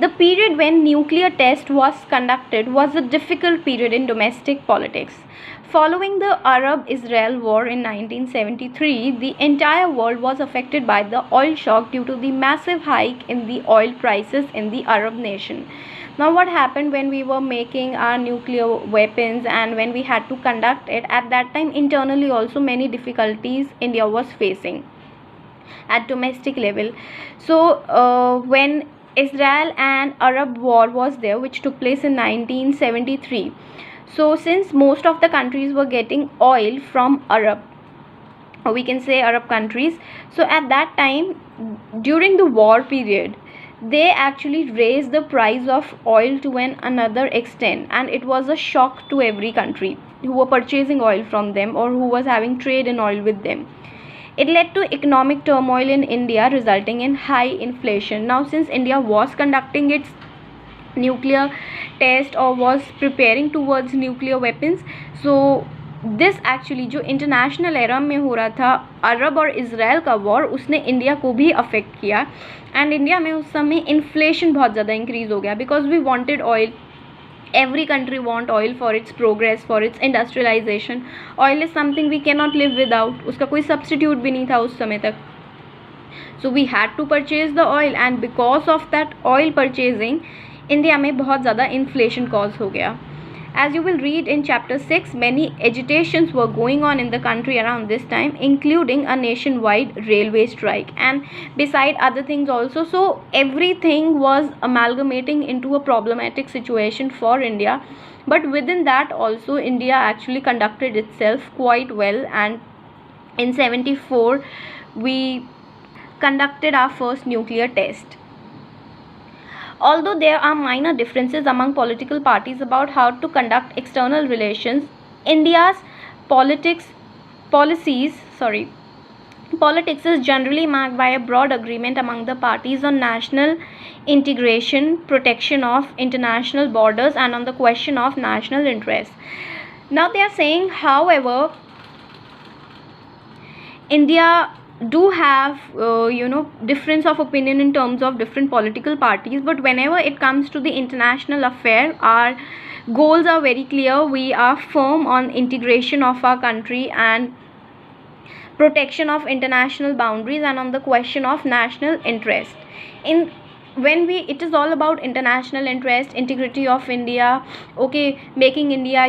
The period when nuclear test was conducted was a difficult period in domestic politics. Following the Arab-Israel war in 1973, the entire world was affected by the oil shock due to the massive hike in the oil prices in the Arab nation. Now what happened when we were making our nuclear weapons and when we had to conduct it, at that time internally also many difficulties India was facing at domestic level. So when Israel and Arab war was there, which took place in 1973, so since most of the countries were getting oil from Arab, or we can say Arab countries, so at that time during the war period they actually raised the price of oil to another extent, and it was a shock to every country who were purchasing oil from them or who was having trade in oil with them. It led to economic turmoil in India, resulting in high inflation. Now since India was conducting its nuclear test or was preparing towards nuclear weapons, so this actually जो international era में हो रहा था अरब और Israel का war, उसने India को भी अफेक्ट किया. एंड इंडिया में उस समय इन्फ्लेशन बहुत ज़्यादा इंक्रीज़ हो गया because we wanted oil. Every country want oil for its progress, for its industrialization. Oil is something we cannot live without. उसका कोई substitute भी नहीं था उस समय तक. So we had to purchase the oil, and because of that oil purchasing, India में बहुत ज़्यादा inflation cause हो गया. As you will read in chapter 6, many agitations were going on in the country around this time, including a nationwide railway strike and beside other things also. So everything was amalgamating into a problematic situation for India, but within that also India actually conducted itself quite well, and in 74 we conducted our first nuclear test. Although there are minor differences among political parties about how to conduct external relations, India's politics is generally marked by a broad agreement among the parties on national integration, protection of international borders, and on the question of national interest. Now they are saying, however, India do have difference of opinion in terms of different political parties, but whenever it comes to the international affair, our goals are very clear. We are firm on integration of our country and protection of international boundaries, and on the question of national interest. It is all about international interest, integrity of India, okay, making India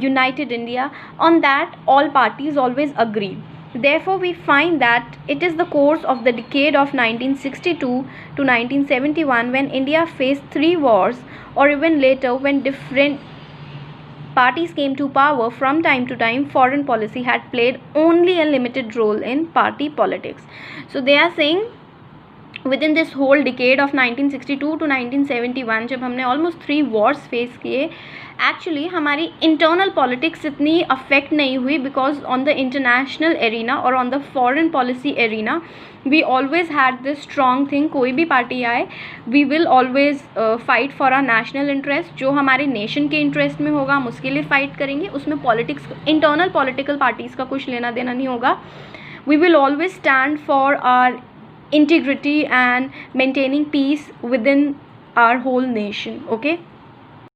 united India. On that all parties always agree. Therefore, we find that it is the course of the decade of 1962 to 1971 when India faced 3 wars, or even later when different parties came to power. From time to time, foreign policy had played only a limited role in party politics. So they are saying within this whole decade of 1962 to 1971 जब हमने almost 3 wars face किए, actually हमारी internal politics इतनी affect नहीं हुई because on the international arena और on the foreign policy arena we always had this strong thing. कोई भी पार्टी आए, we will always fight for our national interest. जो हमारे नेशन के इंटरेस्ट में होगा हम उसके लिए फ़ाइट करेंगे. उसमें पॉलिटिक्स, इंटरनल पॉलिटिकल पार्टीज़ का कुछ लेना देना नहीं होगा. We will always stand for our integrity and maintaining peace within our whole nation. Okay.